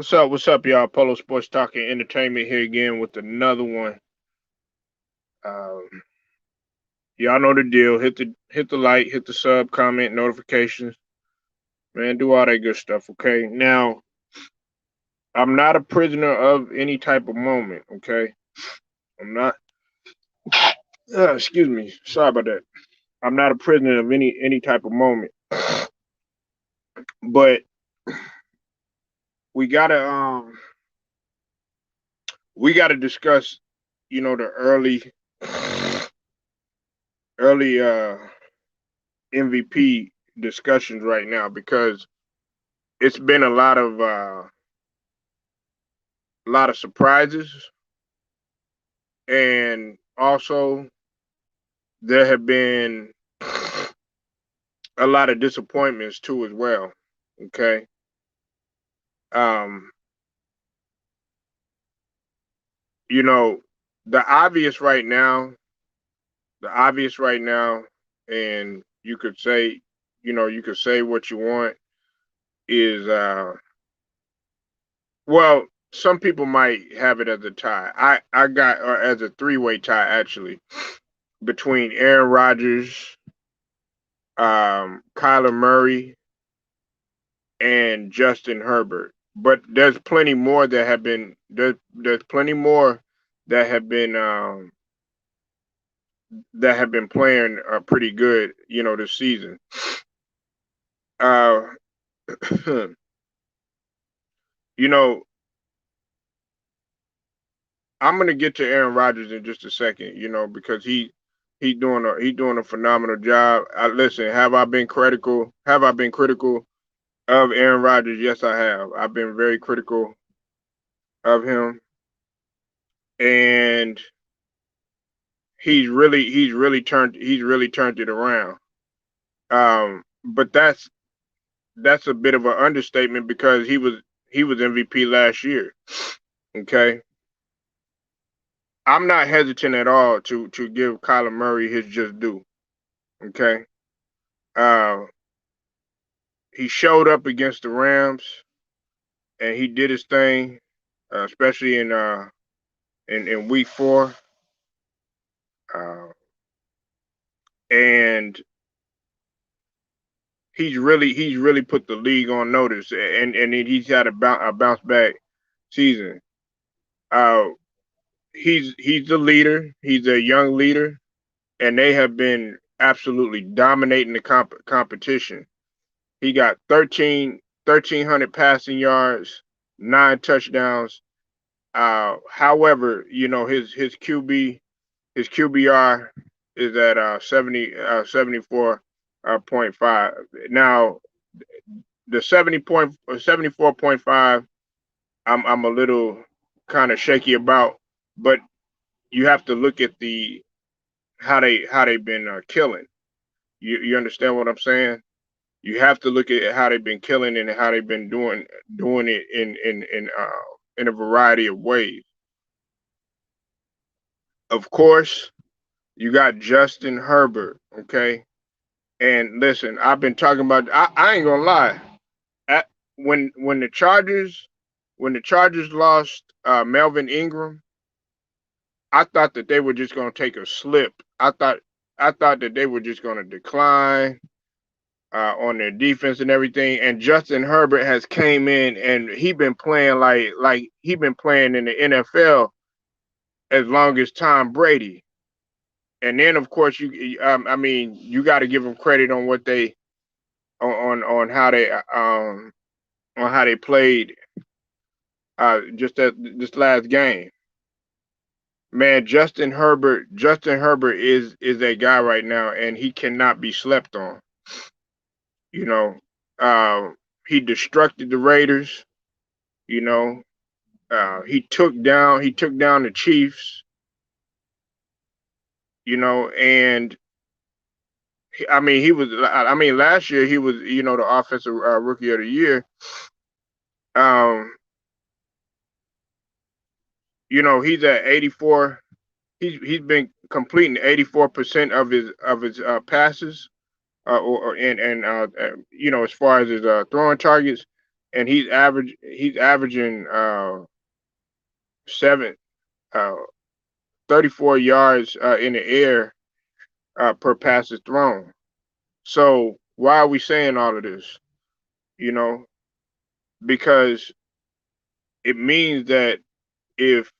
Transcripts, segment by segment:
What's up? What's up, y'all? Polo Sports Talk and Entertainment here again with another one. Um, y'all know the deal. Hit the like, hit the sub, comment, notifications, man. Do all that good stuff. Okay. Now, I'm not a prisoner of any type of moment. Okay. I'm not. Excuse me. Sorry about that. I'm not a prisoner of any type of moment. But we gotta we gotta discuss. The early MVP discussions right now because it's been a lot of surprises, and also there have been a lot of disappointments too as well. Okay. um you know the obvious right now, and you could say what you want, is well, some people might have it as a tie. I got, or as a three-way tie actually, between Aaron Rodgers, Kyler Murray, and Justin Herbert. But there's plenty more that have been playing pretty good, this season. Uh, you know, I'm gonna get to Aaron Rodgers in just a second, because he doing a phenomenal job. Listen, have I been critical of Aaron Rodgers? Yes, I have. I've been very critical of him, and he's really turned it around. But that's a bit of an understatement because he was MVP last year. Okay, I'm not hesitant at all to give Kyler Murray his just due. Okay, uh, he showed up against the Rams and he did his thing, especially in week 4, uh, and he's really put the league on notice, and he's had a bounce back season. Uh, he's the leader. He's a young leader, and they have been absolutely dominating the competition. He got 1,300 passing yards, 9 touchdowns. However, his QBR is at 74.5. Now the 74.5, I'm a little kind of shaky about, but you have to look at the how they've been killing. You understand what I'm saying? You have to look at how they've been killing and how they've been doing it in a variety of ways. Of course, you got Justin Herbert. Okay, and listen, I've been talking about. I ain't gonna lie. At, when the Chargers lost Melvin Ingram, I thought that they were just gonna take a slip. I thought that they were just gonna decline on their defense and everything. And Justin Herbert has came in and he been playing like he been playing in the NFL as long as Tom Brady. And then of course I mean, you got to give them credit on what they on how they played just at this last game. Man, Justin Herbert is a guy right now, and he cannot be slept on. You know, uh, he destructed the Raiders. You know, he took down the Chiefs. And I mean, last year he was, the offensive rookie of the year. Um, he's at 84. He's been completing 84% of his passes, and as far as his throwing targets. and he's averaging seven uh 34 yards in the air per passes thrown. So why are we saying all of this? You know, because it means that if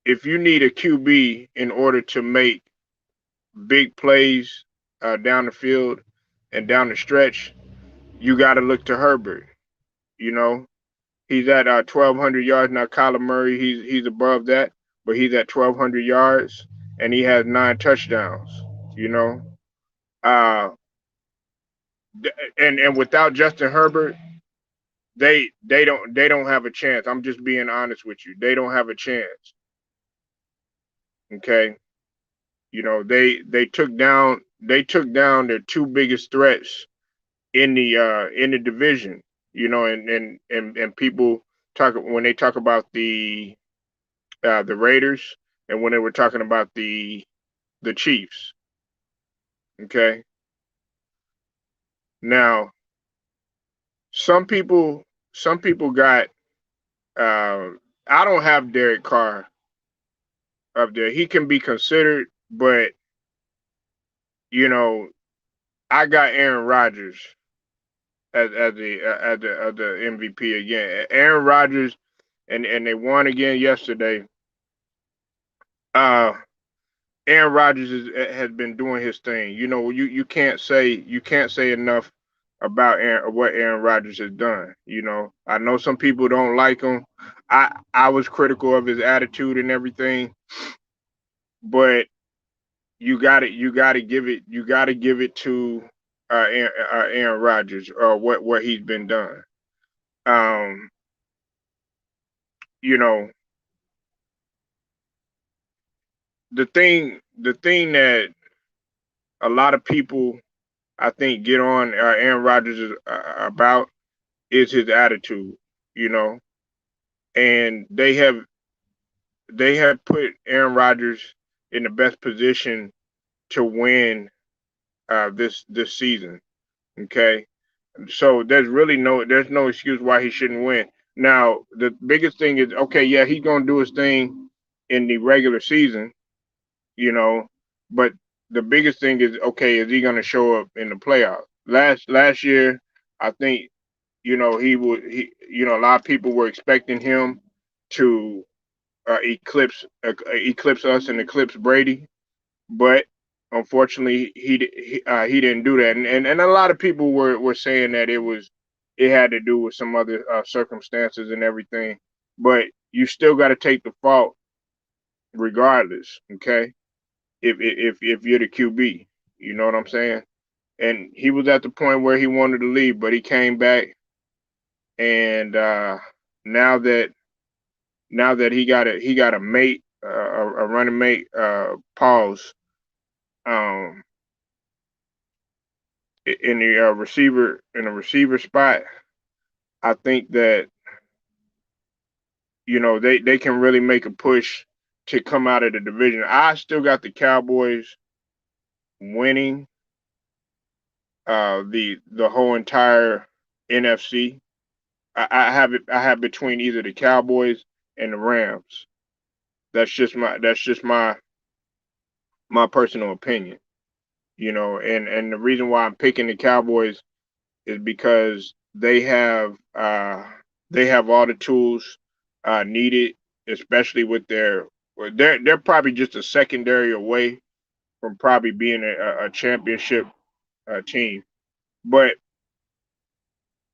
if you need a QB in order to make big plays down the field and down the stretch, you got to look to Herbert. You know, he's at 1,200 yards now. Kyler Murray, he's above that, but he's at 1,200 yards and he has 9 touchdowns. You know, uh, and without Justin Herbert, they don't have a chance. I'm just being honest with you. They don't have a chance. Okay, you know they took down their two biggest threats in the division. You know, and people talk when they talk about the Raiders and when they were talking about the Chiefs. Okay, now some people got. Uh, I don't have Derek Carr up there. He can be considered, but you know I got Aaron Rodgers as the MVP again. Aaron Rodgers and they won again yesterday. Uh, Aaron Rodgers has been doing his thing. You know, you can't say enough about what Aaron Rodgers has done. You know, I know some people don't like him. I was critical of his attitude and everything, but you got to give it to Aaron Rodgers what he's been done. Um, you know, the thing that a lot of people I think get on Aaron Rodgers about is his attitude, you know, and they have put Aaron Rodgers in the best position to win this season. Okay, so there's no excuse why he shouldn't win. Now the biggest thing is okay, yeah, he's gonna do his thing in the regular season, you know, but the biggest thing is okay, is he gonna show up in the playoffs? Last year, I think a lot of people were expecting him to eclipse us and eclipse Brady, but unfortunately he didn't do that, and a lot of people were saying that it had to do with some other circumstances and everything, but you still got to take the fault regardless, okay? If you're the QB, you know what I'm saying? And he was at the point where he wanted to leave, but he came back, and now that now that he got a mate, a running mate, pause, um, in the receiver spot. I think that they can really make a push to come out of the division. I still got the Cowboys winning the whole entire NFC. I have between either the Cowboys and the Rams. That's just my personal opinion. And the reason why I'm picking the Cowboys is because they have all the tools needed, especially with they're probably just a secondary away from probably being a championship team. But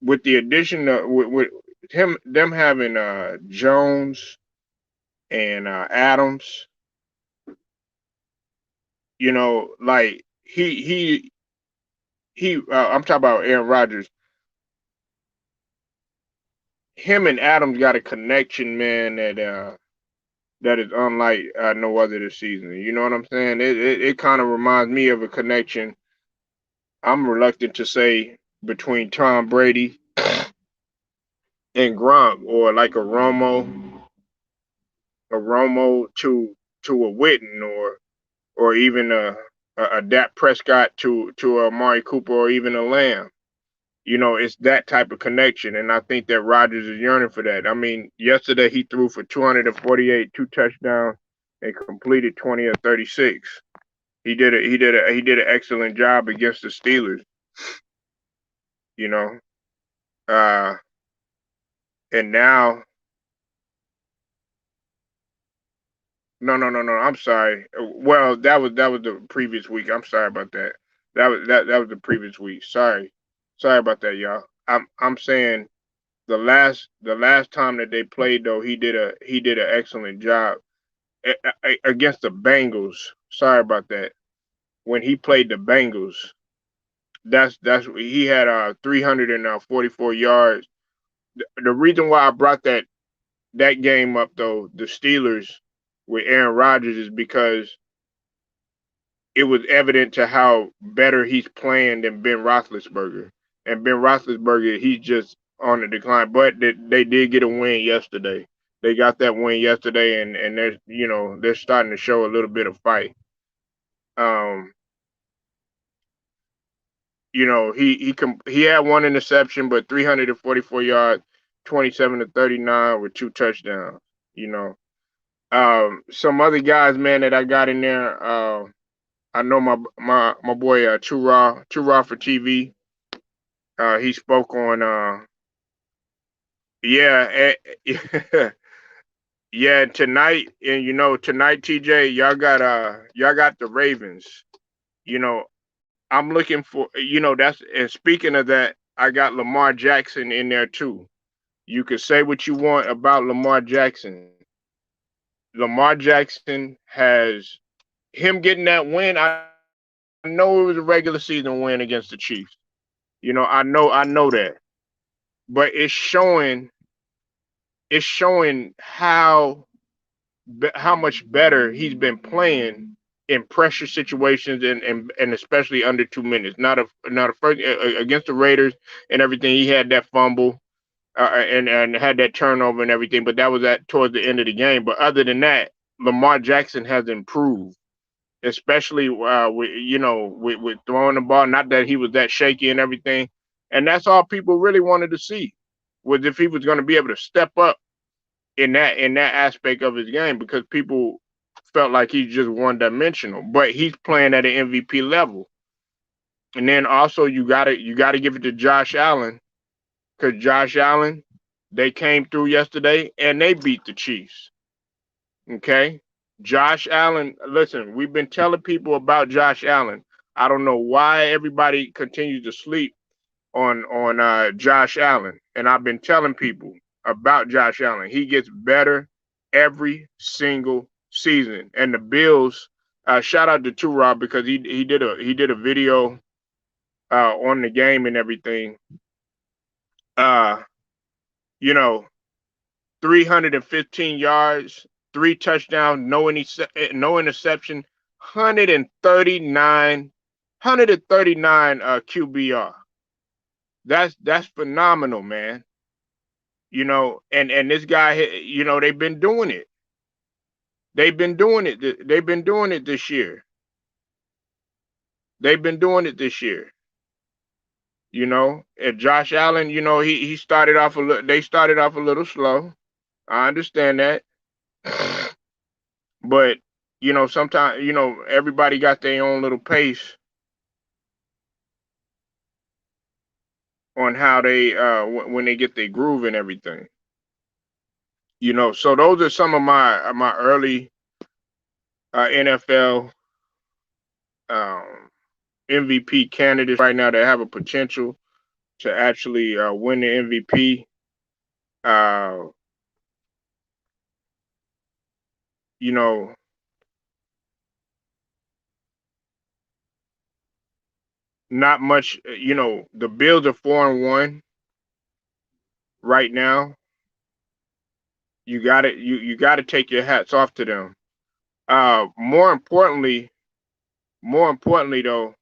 with the addition of with them having Jones and Adams, like I'm talking about Aaron Rodgers. Him and Adams got a connection, man, that is unlike no other this season. You know what I'm saying? It kind of reminds me of a connection. I'm reluctant to say between Tom Brady and Gronk, or like a Romo to a Witten, or even a Dak Prescott to a Amari Cooper, or even a Lamb. It's that type of connection, and I think that Rodgers is yearning for that. I mean, yesterday he threw for 248, 2 touchdowns, and completed 20 of 36. He did an excellent job against the Steelers. You know, uh, and now, no. I'm sorry. Well, that was the previous week. I'm sorry about that. That was the previous week. Sorry about that, y'all. I'm saying the last time that they played though, he did an excellent job against the Bengals. Sorry about that. When he played the Bengals, that's he had 344 yards. The reason why I brought that game up though, the Steelers with Aaron Rodgers, is because it was evident to how better he's playing than Ben Roethlisberger. And Ben Roethlisberger, he's just on the decline. But they did get a win yesterday. They got that win yesterday, and they're starting to show a little bit of fight. Um, he had one interception, but 344 yards, 27 to 39 with 2 touchdowns. You know, some other guys, man, that I got in there. I know my boy Too Raw for TV. He spoke on yeah yeah tonight, and tonight, TJ, y'all got the Ravens. You know I'm looking for, that's, and speaking of that, I got Lamar Jackson in there too. You could say what you want about Lamar Jackson. Lamar Jackson has him getting that win. I know it was a regular season win against the Chiefs. I know that, but it's showing how much better he's been playing in pressure situations, and especially under 2 minutes. Not a first against the Raiders and everything. He had that fumble, and had that turnover and everything, but that was at towards the end of the game. But other than that, Lamar Jackson has improved, especially with throwing the ball. Not that he was that shaky and everything, and that's all people really wanted to see, was if he was going to be able to step up in that aspect of his game, because people felt like he's just one dimensional, but he's playing at an MVP level. And then also you gotta give it to Josh Allen, because Josh Allen, they came through yesterday and they beat the Chiefs. Okay, Josh Allen. Listen, we've been telling people about Josh Allen. I don't know why everybody continues to sleep on Josh Allen, and I've been telling people about Josh Allen. He gets better every single season, and the Bills. Shout out to Two Rob, because he did a video on the game and everything. Uh, you know, 315 yards, 3 touchdowns, no interception, 139 QBR. That's phenomenal, man. And this guy, they've been doing it. They've been doing it. They've been doing it this year. They've been doing it this year. And Josh Allen, he started off a little. They started off a little slow. I understand that, but sometimes everybody got their own little pace on how they when they get their groove and everything. So those are some of my early NFL um, MVP candidates right now that have a potential to actually win the MVP. Uh, you know, Not much. The Bills are 4-1 right now. You got to take your hats off to them. More importantly though,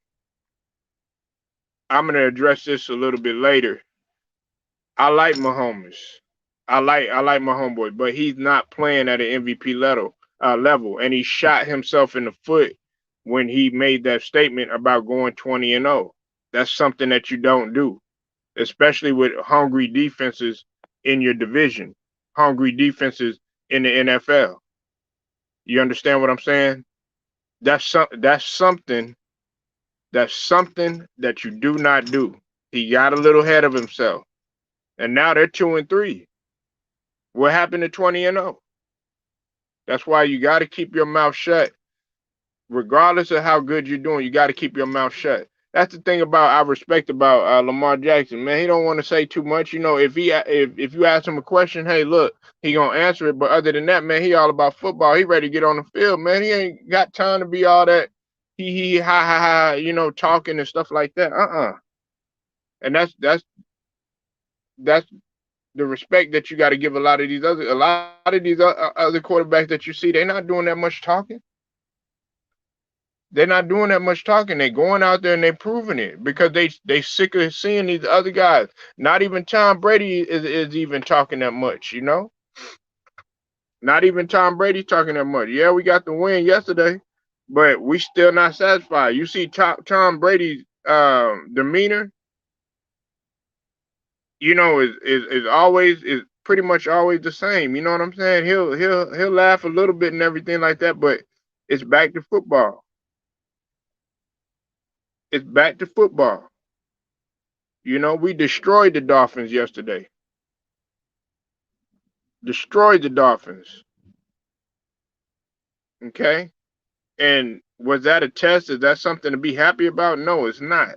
I'm gonna address this a little bit later. I like Mahomes. I like my homeboy, but he's not playing at an MVP level, and he shot himself in the foot when he made that statement about going 20-0. That's something that you don't do. especially with hungry defenses in your division, hungry defenses in the NFL. You understand what I'm saying? That's something that you do not do. He got a little ahead of himself, and now they're 2-3. What happened to 20-0? That's why you got to keep your mouth shut, regardless of how good you're doing. You got to keep your mouth shut. That's the thing about I respect about Lamar Jackson, man. He don't want to say too much. You know, if you ask him a question, hey, look, he gonna answer it. But other than that, man, he all about football. He ready to get on the field, man. He ain't got time to be all that he ha ha ha, talking and stuff like that. And that's the respect that you got to give a lot of these other quarterbacks that you see. They're not doing that much talking. They're not doing that much talking. They're going out there and they're proving it because they sick of seeing these other guys. Not even Tom Brady is even talking that much, Not even Tom Brady talking that much. Yeah, we got the win yesterday, but we still not satisfied. You see Tom Brady's demeanor, is pretty much always the same. You know what I'm saying? He'll laugh a little bit and everything like that, but it's back to football. It's back to football. We destroyed the Dolphins yesterday. Destroyed the Dolphins. Okay? And was that a test? Is that something to be happy about? No, it's not.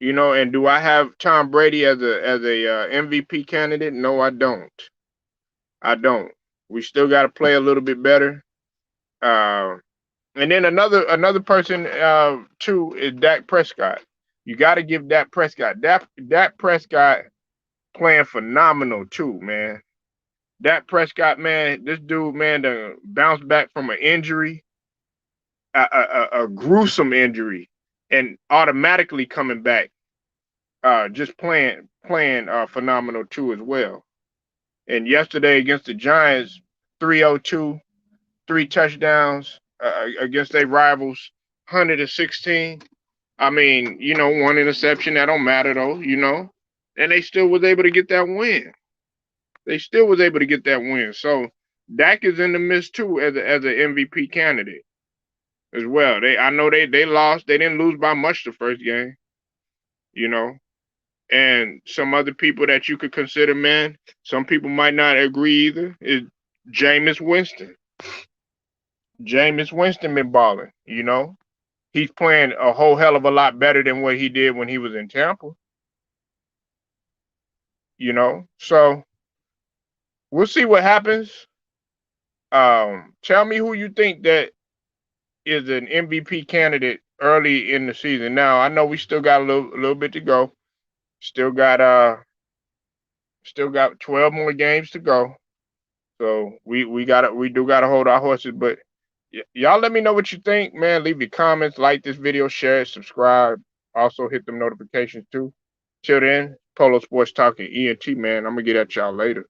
And do I have Tom Brady as a MVP candidate? No, I don't. I don't. We still got to play a little bit better. And then another person too is Dak Prescott. You got to give Dak Prescott. Dak Prescott playing phenomenal too, man. Dak Prescott, man, this dude, man, to bounce back from an injury, a gruesome injury, and automatically coming back, just playing phenomenal too as well. And yesterday against the Giants, 302, 3 touchdowns against their rivals, 116. I mean, one interception, that don't matter though, and they still was able to get that win. They still was able to get that win. So Dak is in the mist too as an MVP candidate as well. I know they lost. They didn't lose by much the first game, And some other people that you could consider, man, some people might not agree either, is Jameis Winston. Jameis Winston been balling, He's playing a whole hell of a lot better than what he did when he was in Tampa. So we'll see what happens. Tell me who you think that is an MVP candidate early in the season. Now I know we still got a little bit to go. Still got 12 more games to go. So we do gotta hold our horses. But y'all let me know what you think, man. Leave your comments, like this video, share it, subscribe. Also hit them notifications too. Till then, Polo Sports Talking ENT, man. I'm gonna get at y'all later.